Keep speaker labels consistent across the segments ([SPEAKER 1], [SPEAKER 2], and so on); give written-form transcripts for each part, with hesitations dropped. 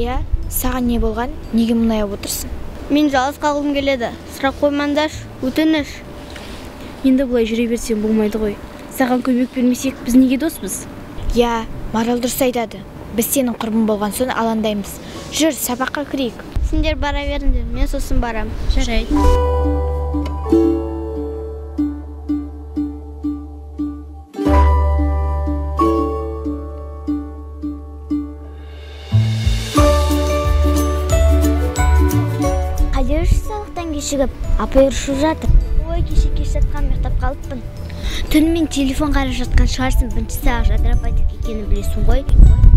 [SPEAKER 1] Зария, саған не болған? Неге мұнаяп отырсың?
[SPEAKER 2] Мен жалғыз қалғым келеді. Сұрақ қоймаңдар, өтініш.
[SPEAKER 3] Енді бұлай жүре берсең болмайды ғой. Саған көмек бермесек, біз неге доспыз?
[SPEAKER 1] Я, Марал дұрыс айтады. Біз сенің құрбың болған соң алаңдаймыз. Жүр, сабаққа кірейік.
[SPEAKER 2] Сендер бара беріңдер, мен сосын барам.
[SPEAKER 3] Жарайды.
[SPEAKER 2] Кешігіп, апай ұршып жатыр. Ой, кеш жатқан мектеп қалыппын. Түнімен телефон қарап жатқан шығарсың, бірінші сағат жадырап айтып екенін білесің ғой.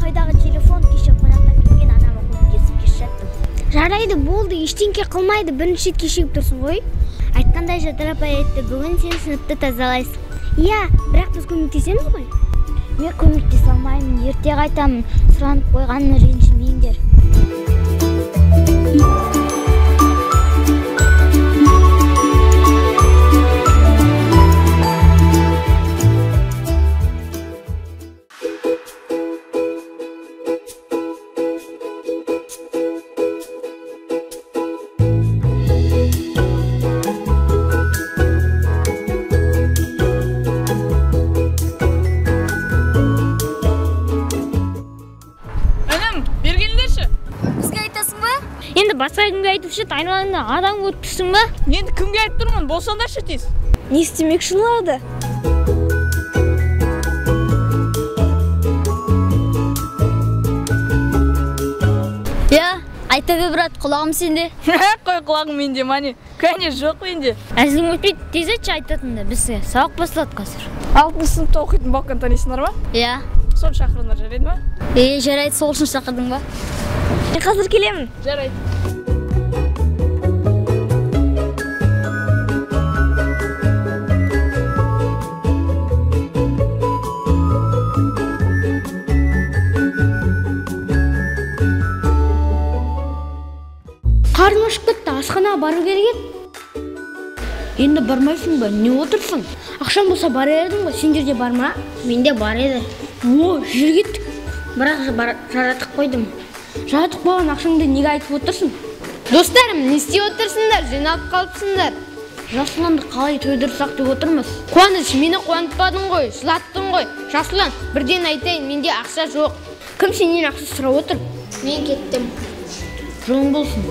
[SPEAKER 2] Қайдағы телефон, кеше қонақтан келген анама көмектесіп кеш жаттым. Жарайды, болды, ештеңке қылмайды, бірінші рет кешігіп тұрсың ғой. Айтқандай жадырап айтты, бүгін сен сыныпты тазалайсың. Иә, бірақ біз көмектесеміз ғой. Мен көмектесе алмаймын, ерте қайтамын. Сұранып қойғанын ренжімеңдер.
[SPEAKER 3] Басқа кімге айтып шет, айналаңда адам көріп тұрсың ба?
[SPEAKER 4] Енді кімге айтып тұрмын, болсаңдаршы тез.
[SPEAKER 3] Не істемекші оларды?
[SPEAKER 2] Я, айта бер брат, құлағым сенде.
[SPEAKER 4] Қой құлағым менде, мане. Кәне жоқ менде.
[SPEAKER 3] Әзілің өтпейді, тез айтшы айтатынды. Бізге сабақ басталады қазір.
[SPEAKER 4] 6 сыныпта оқитын Баққан танисыңдар ма?
[SPEAKER 2] Я.
[SPEAKER 4] Соны шақырыңдар, жарайды ма?
[SPEAKER 2] Жарайды, сол үшін шақырдың ба?
[SPEAKER 3] Мен қазір келемін.
[SPEAKER 4] Жарайды.
[SPEAKER 3] Қарның ашып кетті, асханаға бару керек еді. Енді бармайсың ба? Не отырсың? Ақшам болса бар едім ғой, сендерде бар ма?
[SPEAKER 2] Менде бар еді.
[SPEAKER 3] О, жүр кеттік.
[SPEAKER 2] Бірақ жаратып қойдым.
[SPEAKER 3] Жаратып қойған ақшаңды неге айтып отырсың?
[SPEAKER 5] Достарым, не істеп отырсыңдар? Жиналып қалыпсыңдар.
[SPEAKER 3] Жасұланды қалай тойдырсақ деп отырмыз.
[SPEAKER 5] Қуаныш, мені қуантпадың ғой, жылаттың ғой. Жасұлан, бірден айтайын, менде ақша жоқ.
[SPEAKER 3] Кім сенен ақша сұрап отыр?
[SPEAKER 2] Мен кеттім.
[SPEAKER 3] Жолың болсын.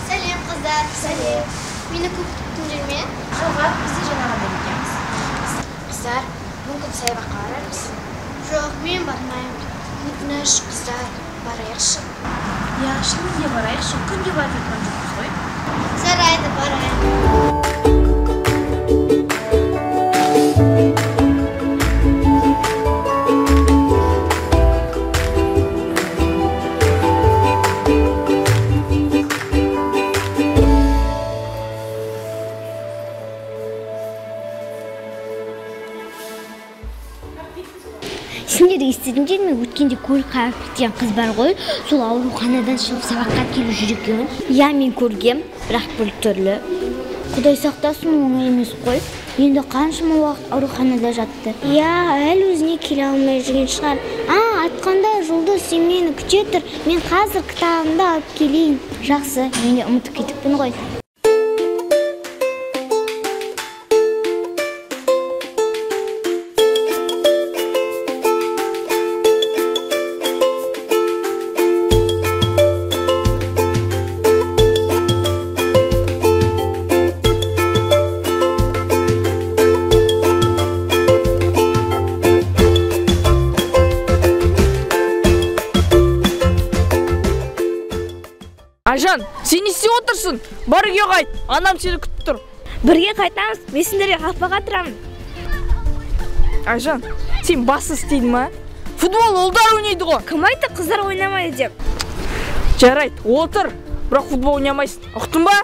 [SPEAKER 2] Сәлем қыздар. Сәлем. Мені көп күттіңдер ме?
[SPEAKER 1] Жоқ, біз де жаңа ғана келгенбіз. Қыздар, мүмкін саябаққа барармыз?
[SPEAKER 2] Жоқ, мен бармаймын.
[SPEAKER 1] Өтініш, қыздар, барайықшы.
[SPEAKER 3] Я, шынымен барайықшы, күнде барып жатқан жоқпыз ғой.
[SPEAKER 2] Жарайды, барайық.
[SPEAKER 3] Сендер естідіңдер ме? Өткенде көлік қағып кеткен қыз бар ғой, сол ауруханадан шығып сабаққа келіп жүр екен.
[SPEAKER 2] Я, мен көргем, бірақ бір түрлі. Құдай сақтасын, оңай емес қой. Енді қаншама уақыт ауруханада жатты. Я, әлі өзіне келе алмай жүрген шығар. Айтқанда Жұлдыз, сен мені күте тұр. Мен қазір кітабымды алып келейін.
[SPEAKER 3] Жақсы, мен де ұмытып кетіппін ғой.
[SPEAKER 4] Айжан, сен не істеп отырсың? Бар үйге қайт, анам сені күтіп тұр.
[SPEAKER 3] Бірге қайтамыз, мен сендерге қақпаға тұрамын.
[SPEAKER 4] Айжан, сен бассыз істейдің ма? Футбол ұлдар ойнайды ғой.
[SPEAKER 1] Кім айтты қыздар ойнамайды деп?
[SPEAKER 4] Жарайды, отыр. Бірақ футбол ойнамайсың. Ұқтың ба?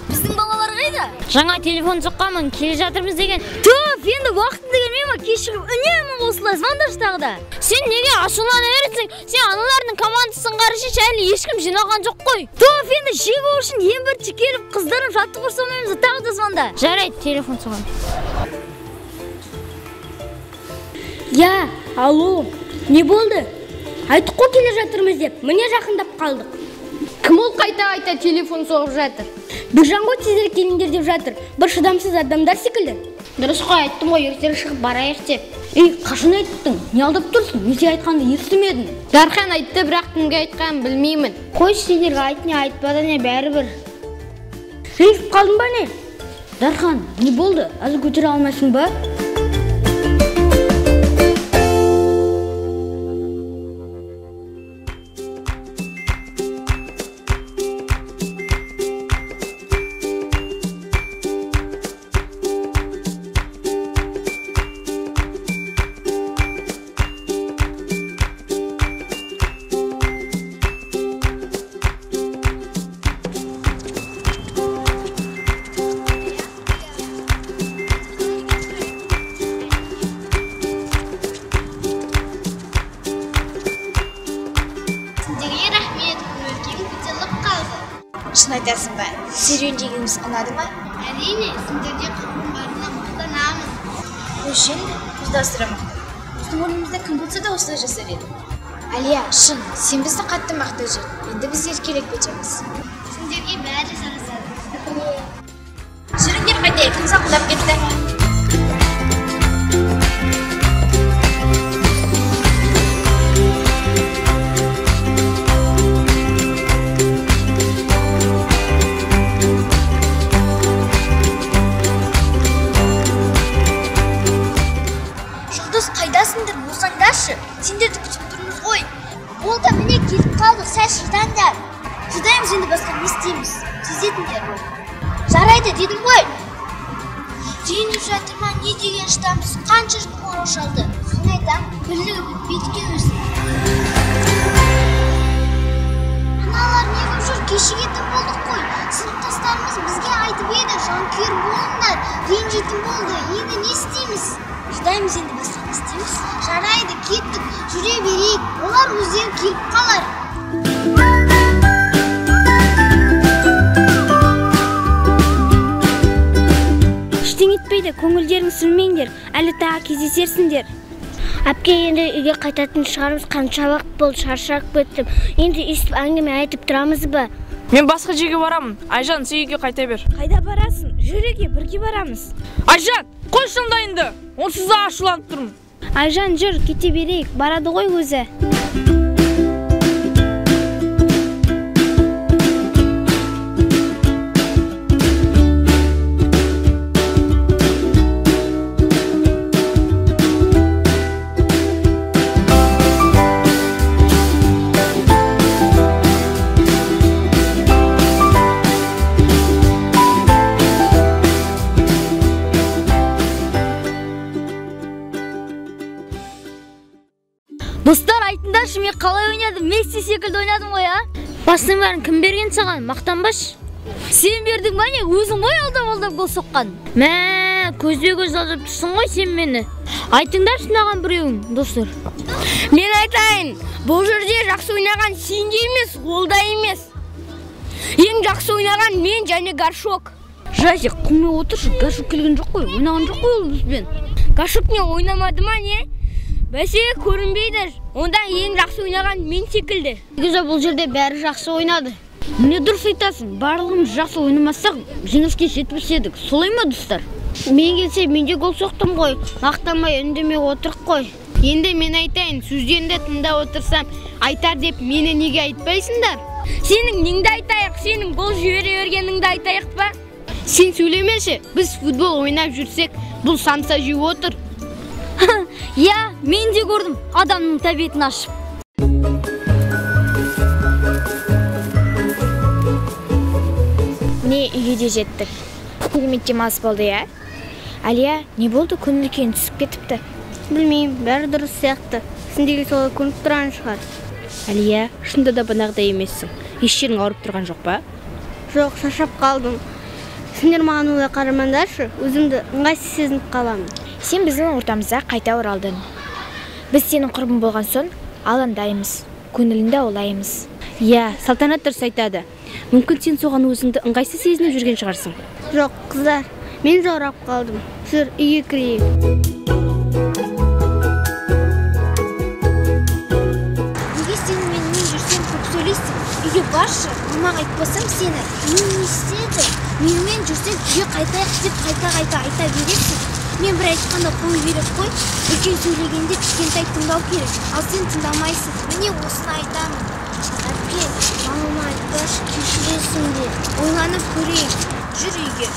[SPEAKER 2] Біздің балалар қайда?
[SPEAKER 5] Жаңа телефон соққанмын, келе жатырмыз деген.
[SPEAKER 2] Топ, енді уақытында келмей ма? Кешігіп үнемі осылай звондаш тағы да.
[SPEAKER 5] Сен неге ашулана бересің? Сен аналардың командасын қарашы, әлі ешкім жинаған жоқ қой.
[SPEAKER 2] Топ, енді жеңу үшін ең бірінші келіп қыздарым жаттығу жасамаймыз, тағы да звонда.
[SPEAKER 5] Жарайды, телефон соғам.
[SPEAKER 3] Я, алло, не болды? Айттық қой келе жатырмыз деп, міне жақындап қалдық.
[SPEAKER 5] Кім ол қайта телефон соғып жатыр?
[SPEAKER 3] Біржан ғой тезірек келіңдер деп жатыр. Бір шыдамсыз адамдар секілді.
[SPEAKER 5] Дұрыс қой, айттым ғой, ертерек шығып барайық деп.
[SPEAKER 3] Ей, қашан айттың? Не алдап тұрсың? Не сен айтқанды естімедің?
[SPEAKER 5] Дархан айтты, бірақ кімге айтқанын білмеймін.
[SPEAKER 3] Қой сендерге айт не айтпады не бәрібір. Ренжіп қалдың ба не? Дархан, не болды? Әлі көтере алмайсың ба?
[SPEAKER 1] Шын айтасың ба? Серуен жегеніміз ұнады ма?
[SPEAKER 2] Әрине, сендерде қырқын барына мақтанамын.
[SPEAKER 1] Үшін ұздастыра мақтан. Біздің орнымызда кім болса да осылай жасар еді. Әлия, шын, сен бізді қатты мақтап жүр. Енді біз еркелік бетеміз.
[SPEAKER 2] Сендерге бәрі жарасады.
[SPEAKER 1] Жүріңдер қайтайық, күн сақылдап кетті.
[SPEAKER 2] Қайдасыңдар, болсаңдаршы, сендерді күтіп тұрмыз ғой. Ол да міне келіп қалдық, сәл шыдаңдар. Шыдаймыз, енді басқа не істейміз? Тездетіңдер. Жарайды дедім ғой. Ренжіп жатыр ма, не деген шыдамсыз, қанша қоңырау шалды. Мен айтам, бірлігі бітпейді өзі. Аналар неғып жүр, кешігетін болдық қой. Сыныптастарымыз бізге айтып еді, жанкүйер болыңдар, ренжитін болды. Енді не істейміз? Шыдаймыз, енді басқа не істейміз? Жарайды, кеттік, жүре берейік. Олар өздері келіп қалар.
[SPEAKER 3] Ештеңе етпейді, көңілдерің сүрмеңдер, әлі тағы кездесерсіңдер. Әпке, енді үйге қайтатын шығарымыз, қанша уақыт болды, шаршап кеттім. Енді естіп әңгіме айтып тұрамыз ба?
[SPEAKER 4] Мен басқа жерге барамын. Айжан, сен үйге қайта бер.
[SPEAKER 1] Қайда барасың? Жүреге бірге барамыз.
[SPEAKER 4] Айжан, қой шындайынды. Онсыз да ашуланып тұрмын.
[SPEAKER 3] Айжан, жүр, кете берейік, барады ғой өзі.
[SPEAKER 2] Достар, айтыңдаршы, мен қалай ойнадым? Месси секілді ойнадым ғой, а?
[SPEAKER 5] Басының бәрін кім берген саған? Мақтанбаш.
[SPEAKER 2] Сен бердің ба не? Өзің ғой алдап гол соққан.
[SPEAKER 5] Мә, көзбе-көз алдап тұрсың ғой сен мені. Айтыңдаршы маған біреуің, достар.
[SPEAKER 3] Мен айтайын, бұл жерде жақсы ойнаған сен де емес, ол да емес. Ең жақсы ойнаған мен және Горшок. Жазик, құмай отыршы, Горшок келген жоқ қой, ойнаған жоқ қой ол бізбен. Горшок не ойнамады ма не? Бәсе көрінбейді. Онда ең жақсы ойнаған мен секілді.
[SPEAKER 5] Негізі бұл жерде бәрі жақсы ойнады.
[SPEAKER 3] Не дұрыс айтасың? Барлығымыз жақсы ойнамасақ, жеңіске жетпес едік. Солай ма, достар?
[SPEAKER 5] Мен келсе, мен де гол соқтым ғой. Мақтамай үндемей отырық қой. Енді мен айтайын, сөздеріңді тыңдап отырсам, айтар деп мені неге айтпайсыңдар?
[SPEAKER 3] Сенің неңді айтайық, сенің гол жібере бергеніңді айтайық па?
[SPEAKER 5] Сен сөйлемеші, біз футбол ойнап жүрсек, бұл самса жеу отыр.
[SPEAKER 2] Я, мен де көрдім, адамның тәбетін ашып.
[SPEAKER 1] Не, үйге де жеттік. Керемет демалыс болды, я? Әлия, не болды? Көңіл күйің түсіп кетіпті.
[SPEAKER 2] Білмеймін, бәрі дұрыс сияқты. Сендегі солай көрініп тұрған шығар.
[SPEAKER 5] Әлия, шынында да банағыдай емессің. Еш жерің ауырып тұрған жоқ па?
[SPEAKER 2] Жоқ, шаршап қалдым. Сендер маған олай қарамаңдаршы, өзімді ыңғайсыз сезініп қаламын.
[SPEAKER 1] Сен біздің ортамызға қайта оралдың. Біз сенің құрбың болған соң алаңдаймыз, көңіліңді аулаймыз.
[SPEAKER 5] Иә, Салтанат дұрыс айтады. Мүмкін сен соған өзіңді ыңғайсыз сезініп жүрген шығарсың.
[SPEAKER 2] Жоқ, қыздар, мен жаурап қалдым. Жүр, үйге кірейік.
[SPEAKER 1] Неге сен менімен жүрсең көп сөйлейсің? Үйге баршы, мамаға айтпасам сені. Мен не істеді? Менімен жүрсең үйге қайтайық деп қайта айта бересің. Мен бір айтқанда қою керек қой. Үлкен сөйлегенде кішкентай тыңдау керек. Ал сен тыңдамайсың. Міне осыны айтамын. Әпке, мамама айтпашы, кешіресің бе? Ойланып көрейін. Жүр үйге.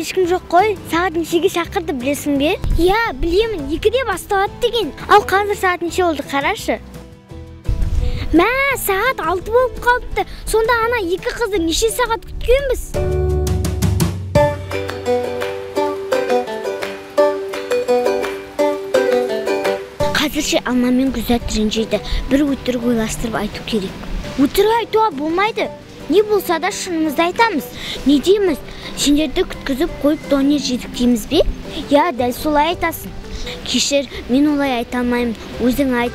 [SPEAKER 2] Ешкім жоқ қой, сағат нешеге шақырды білесің бе? Я, білемін, 2-де басталады деген. Ал қазір сағат неше болды, қарашы. Мә, сағат 6 болып қалыпты. Сонда ана 2 қызды неше сағат күткенбіз? Қазірше Алма мен Гүлзат ренжиді. Бір өтірік ойластырып айту керек. Өтірік айтуға болмайды. Не болса да шынымызды айтамыз. Не дейміз? Сендерді күткізіп қойып донер жедік дейміз бе? Я, дәл солай айтасың. Кешір, мен олай айта алмаймын. Өзің айт.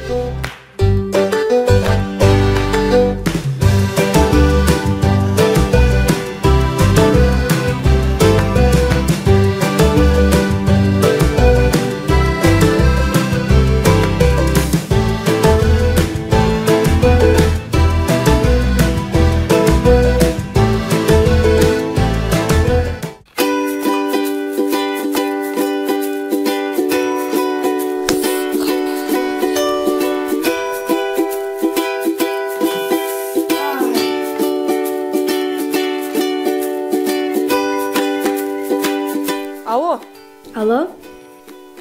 [SPEAKER 4] Алло?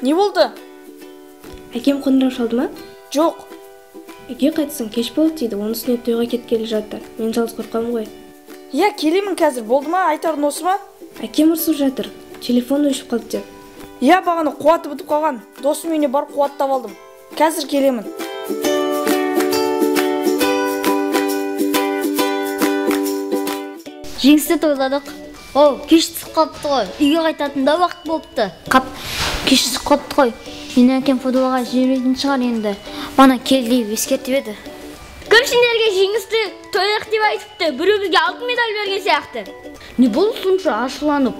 [SPEAKER 4] Не болды?
[SPEAKER 6] Әкем қоңырау шалды ма?
[SPEAKER 4] Жоқ.
[SPEAKER 6] Үйге қайтсың, кеш болды дейді, оның үстіне тойға кеткелі жатыр. Мен жалғыз қорқамын ғой.
[SPEAKER 4] Иә, келемін қазір. Болды ма? Айтардың осы ма?
[SPEAKER 6] Әкем ұрсып жатыр. Телефон өшіп қалды деп.
[SPEAKER 4] Иә, бағана қуаты бітіп қалған. Досым үйіне барып қуаттап алдым. Қазір келемін.
[SPEAKER 2] Жеңісті тойладық. О, кеш түсіп қалыпты ғой. Үйге қайтатын да уақыт болыпты. Қап, кеш түсіп қалыпты ғой. Менің әкем футболға жібермейтін шығар енді. Бана кел деп ескертіп еді.
[SPEAKER 3] Кім сендерге жеңісті тойлық деп айтыпты? Біреуімізге алтын медаль берген сияқты.
[SPEAKER 5] Не болды сонша ашуланып?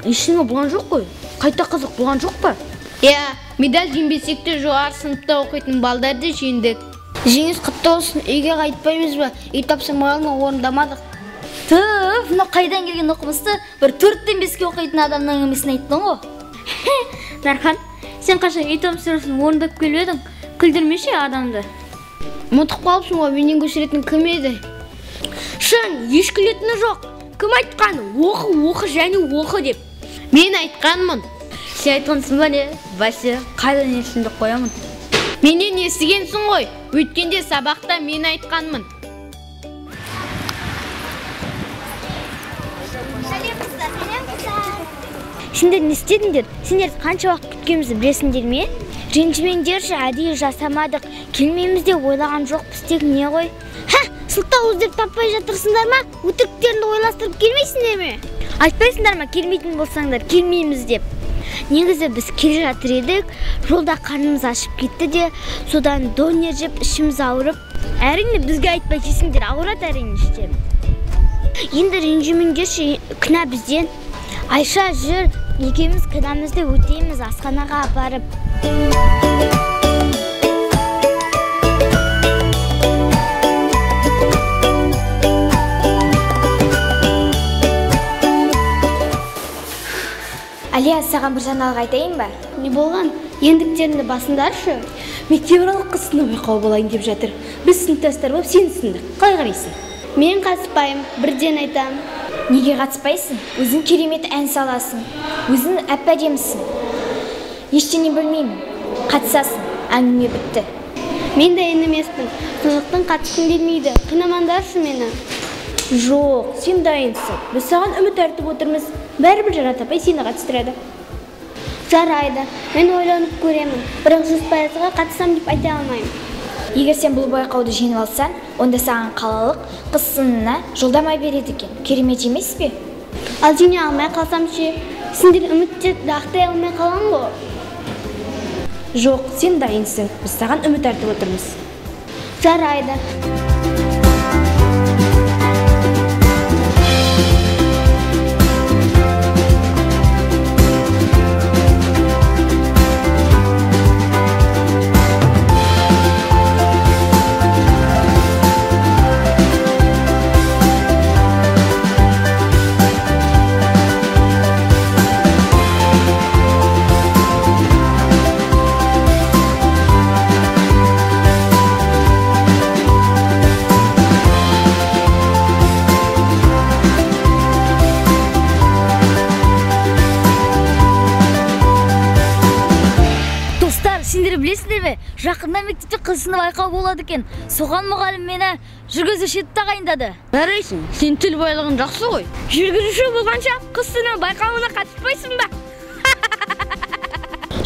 [SPEAKER 5] Ештеңе болған жоқ қой. Қайта қызық болған жоқ па? Иә, медаль жеңбесек те жоғары сыныпта оқитын балдарды жеңдік.
[SPEAKER 2] Жеңіс құтты болсын, үйге қайтпаймыз ба? Үй тапсырмаларын орындамадық.
[SPEAKER 5] Түф, мына қайдан келген оқымысты бір 4-тен 5-ке оқитын адамның әңгімесін айттың ғой.
[SPEAKER 2] Дархан, сен қашан үй тапсырысын орындап келіп едің? Күлдірмеші адамды.
[SPEAKER 5] Ұмытып қалыпсың ғой, менен көшіретін кім еді?
[SPEAKER 3] Шын, еш күлетіні жоқ. Кім айтқан? Оқы және оқы деп.
[SPEAKER 5] Мен айтқанмын.
[SPEAKER 2] Сен айтқансың ба не? Бәсе, қайдан есімді қоямын?
[SPEAKER 5] Менен естігенсің ғой. Өткенде сабақта мен айтқанмын.
[SPEAKER 2] Сендер не істедіңдер? Сендер қанша уақыт күткенімізді білесіңдер ме? Ренжімеңдерші, әдейі жасамадық. Келмейміз деп ойлаған жоқпыз, тек не ғой? Ха, сылтау іздеп таппай жатырсыңдар ма? Өтіріктеріңді ойластырып келмейсіңдер ме? Айтпайсыңдар ма, келмейтін болсаңдар, келмейміз деп. Негізі біз келе жатыр едік, жолда қарнымыз ашып кетті де, содан донер жеп ішіміз ауырып. Әрине бізге айтпай жесіңдер, ауырады әрине іште. Енді ренжімеңдерші, күнә бізден. Айша, жүр, екеуміз кінәмізді өтейміз асханаға апарып.
[SPEAKER 1] Алия, саған бір жаңалық айтайын ба?
[SPEAKER 2] Не болған?
[SPEAKER 5] ендіктеріңді басындаршы.
[SPEAKER 6] Мектепаралық қыз сынып байқауы болайын деп жатыр. Біз сыныптастар болып сені сындық. Қалай қарайсың?
[SPEAKER 5] Мен қатыспаймын, бірден айтамын.
[SPEAKER 2] Неге қатыспайсың? Өзің керемет ән саласың. Өзің әп-әдемісің. Ештеңе білмеймін. Қатысасың. Әңгіме бітті.
[SPEAKER 5] Мен дайын емеспін. Сондықтан қатысқым келмейді. Қинамаңдаршы мені.
[SPEAKER 6] Жоқ, сен дайынсың. Біз саған үміт артып отырмыз. Бәрібір Жарат апай сені қатыстырады.
[SPEAKER 5] Жарайды. Мен ойланып көремін. Бірақ 100%-ға қатысам деп айта алмаймын.
[SPEAKER 2] Егер сен бұл байқауды жеңіп алсаң, онда саған қалалық қыз сынына жолдама береді екен. Керемет емес пе?
[SPEAKER 5] Ал жеңе алмай қалсам ше? Сендер үміттерді ақтай алмай қалған ғой.
[SPEAKER 6] Жоқ, сен дайынсың. Біз саған үміт артып отырмыз.
[SPEAKER 5] Жарайды.
[SPEAKER 3] Сендер білесіңдер ме? Жақында мектепте қыз сынып байқауы болады екен. Соған мұғалім мені жүргізуші етіп тағайындады. Жарайсың, сен тіл байлығың жақсы ғой. Жүргізуші болғанша қыз сынып байқауына қатыспайсың ба?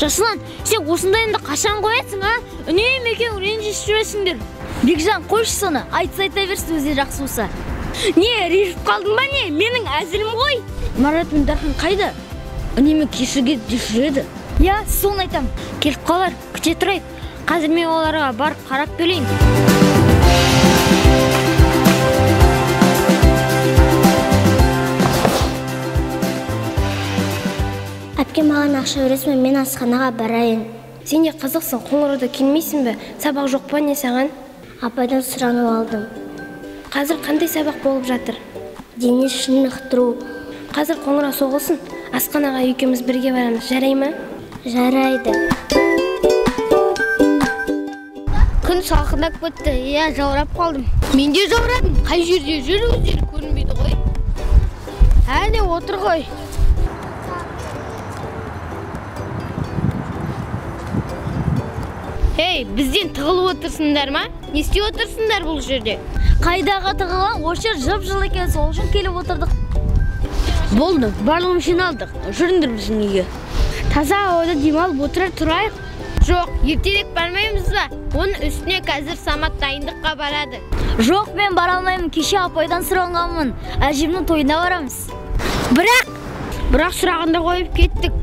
[SPEAKER 3] Жасұлан, сен осындайыңды қашан қоясың, а? Үнемі екеуің ренжісіп жүресіңдер. Бекжан, қойшы соны, айта берсін өзі жақсы болса. Не, ренжіп қалдың ба не? Менің әзілім ғой. Марат пен Дархан қайда? Үнемі кешіге жүреді. Я, соны айтам. Келіп қалар, күте тұрайық. Қазір мен оларға барып қарап келейін.
[SPEAKER 2] Әпкем маған ақша бересің, мен асханаға барайын.
[SPEAKER 6] Сен де қызықсың, қоңырауда келмейсің бе? Сабақ жоқ па не саған?
[SPEAKER 2] Апайдан сұранып алдым.
[SPEAKER 6] Қазір қандай сабақ болып жатыр?
[SPEAKER 2] Дене шынықтыру.
[SPEAKER 6] Қазір қоңырау соғылсын. Асханаға екеуміз бірге барамыз, жарай ма?
[SPEAKER 2] Жарайды.
[SPEAKER 5] Күн салқындап кетті. Я, жаурап қалдым. Мен де жаурадым. Қай жерде жүр, өздері көрінбейді ғой. Әне отыр ғой. Ей, бізден тығылып отырсыңдар ма? Не істеп отырсыңдар бұл жерде?
[SPEAKER 3] Қайдағы тығылған, осы жып-жылы екен, сол үшін келіп отырдық. Болды, барлығын жиналдық. Жүріңдер біздің үйге.
[SPEAKER 5] Таза ауада демалып отырар тұрайық. Жоқ, ертерек бармаймыз ба? Оның үстіне қазір Самат дайындыққа барады.
[SPEAKER 3] Жоқ, мен бара алмаймын. Кеше апайдан сұранғанмын. Әжемнің тойына барамыз.
[SPEAKER 5] Бірақ сұрағанда қойып кеттік.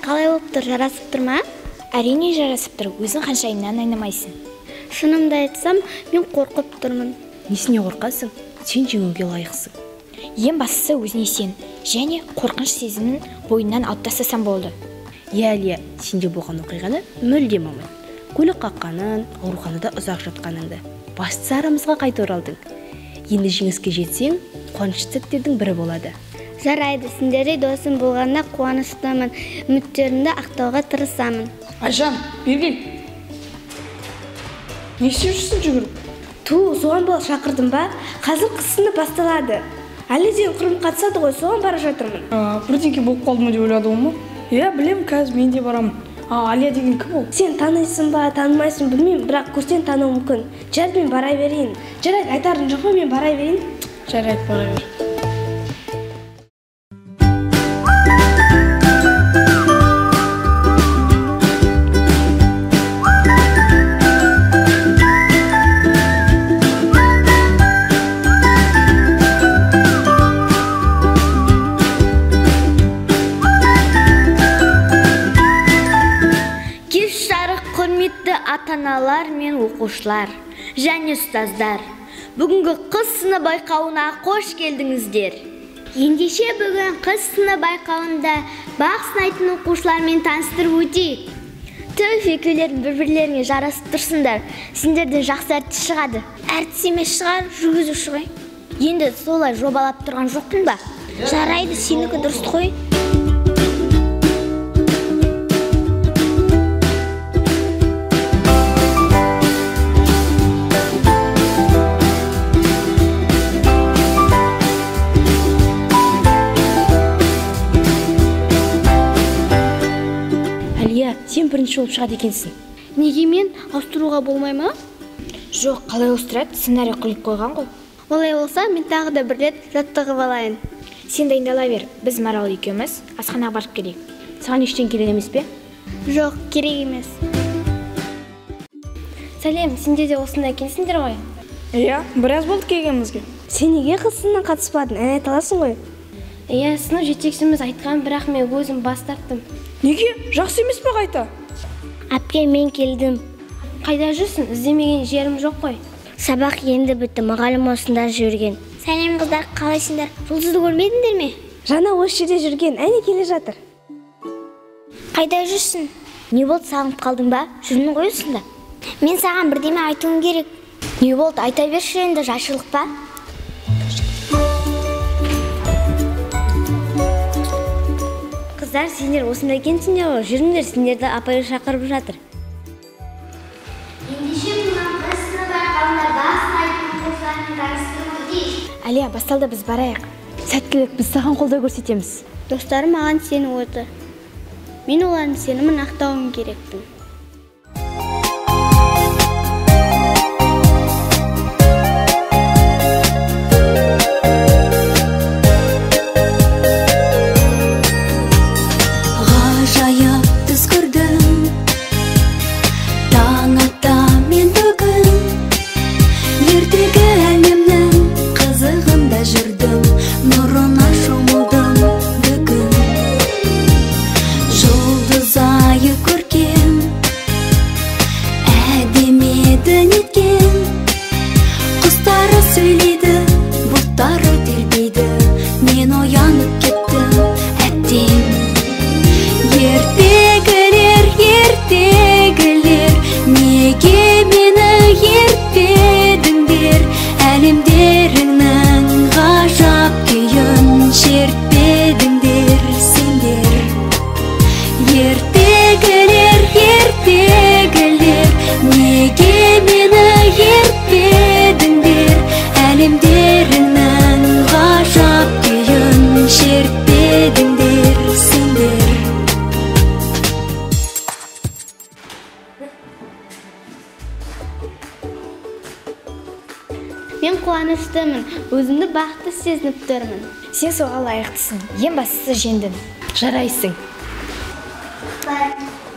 [SPEAKER 2] Қалай болып тұр, жарасып тұр ма?
[SPEAKER 7] Әрине жарасып тұр, өзің қаншайымнан айнымайсың.
[SPEAKER 5] Шынымды айтсам, мен қорқып тұрмын.
[SPEAKER 6] Несіне қорқасың? Сен жеңуге лайықсың.
[SPEAKER 7] Ең бастысы өзіне сен, және қорқыныш сезімін бойынан алып тастасаң болды.
[SPEAKER 6] Әлия, сенде болған оқиғаны мүлдем ұмыт. Көлік қаққанын, ауруханада ұзақ жатқаныңды. Бастысы арамызға қайта оралдың. Енді жеңіске жетсең, қуанышты сәттердің бірі болады.
[SPEAKER 5] Жарайды, сендердей досым болғанда қуаныштымын. Үміттерімді ақтауға тырысамын.
[SPEAKER 4] Айжан, бергел. Не істеп жүрсің жүгіріп?
[SPEAKER 6] Соған бала шақырдым ба? Қазір қыз сынып басталады. Әліден құрым қатысады ғой, соған бара жатырмын.
[SPEAKER 4] Бірдеңке болып қалды ма деп ойладым ма? Иә, білем, қазір мен де барамын. Алия деген кім ол?
[SPEAKER 6] Сен танисың ба, танымайсың білмеймін, бірақ көрсең тану мүмкін. Жарайды, мен бара берейін. Жарайды, айтарың жоқ па, мен бара берейін.
[SPEAKER 4] Жарайды, бара бер.
[SPEAKER 2] оқушылар және ұстаздар, бүгінгі қыз сыны байқауына қош келдіңіздер. Ендеше бүгін қыз сыны байқауында бақ сынайтын оқушылармен таныстырып өтейік. Түп екеулерін бір-бірлеріне жарасып тұрсыңдар. Сендерден жақсы әртіс шығады.
[SPEAKER 1] Әртіс емес шығар, жүргізуші ғой.
[SPEAKER 2] Енді солай жобалап тұрған жоқпын ба?
[SPEAKER 1] Жарайды, сенікі дұрыс қой.
[SPEAKER 6] Әлия, сен бірінші болып шығады екенсің.
[SPEAKER 5] Неге мен ауыстыруға болмай ма?
[SPEAKER 7] Жоқ, қалай ауыстырады? Сценарий құйып қойған ғой.
[SPEAKER 5] Олай болса, мен тағы да бір рет жаттығып алайын.
[SPEAKER 7] Сен дайындала бер. Біз Марал екеуміз асханаға барып келейік.
[SPEAKER 6] Саған ештен керек емес пе?
[SPEAKER 5] Жоқ, керек емес. Сәлем, сендер де осында екенсіңдер ғой?
[SPEAKER 4] Иә, біраз болды келгенімізге.
[SPEAKER 2] Сен неге қыз сынынан қатыспадың? Ән айта аласың ғой.
[SPEAKER 5] Иә, сынып жетекшіміз айтқан, бірақ мен өзім бас тарттым.
[SPEAKER 4] Неге? Жақсы емес пе қайта?
[SPEAKER 2] Әпке, мен келдім.
[SPEAKER 5] Қайда жүрсің? Іздемеген жерім жоқ қой.
[SPEAKER 2] Сабақ енді бітті, мұғалім осында жүрген.
[SPEAKER 1] Сәлем қыздар, қалайсыңдар? Жұлдызды көрмедіңдер ме?
[SPEAKER 2] Жаңа осы жерде жүрген, әне келе жатыр.
[SPEAKER 1] Қайда жүрсің?
[SPEAKER 2] Не болды, сағынып қалдың ба? Жүрмін ғой осында.
[SPEAKER 1] Мен саған бірдеме айтуым керек.
[SPEAKER 2] Не болды, айта берші енді, жайшылық па? Қыздар, сендер осында екенсіңдер ғой, жүріңдер, сендерді апайы шақырып жатыр. Ендеше бүгін қыз сыны байқауында бақ сынайтын оқушылармен таныстырып өтейік.
[SPEAKER 7] Әлия, басталды, біз барайық.
[SPEAKER 6] Сәттілік, біз саған қолдау көрсетеміз.
[SPEAKER 5] Достарым маған сеніп отыр. Мен олардың сенімін ақтауым керекпін.
[SPEAKER 8] Ғажайып түс көрдім, таң атта мен бүгін, ертегі әлемнің қызығында жүрдім, нұрына шомылдым бүгін. Жұлдыз айы көркем, әдемі еді неткен, құстары сөйлейді, бұлттары тербейді, мен оянып кеттім әттең. Ертегілер, ертегілер, неге мені ертпедіңдер, әлемдеріңнің ғажап күйін шертпедіңдер сендер. Ертегілер, ертегілер, неге мені ертпедіңдер, әлемдеріңнің ғажап күйін шертпедіңдер сендер.
[SPEAKER 5] Мен қуаныштымын, өзімді бақытты сезініп тұрмын.
[SPEAKER 7] Сен соға лайықтысың. Ең бастысы жеңдің.
[SPEAKER 6] Жарайсың.
[SPEAKER 1] Рахмет.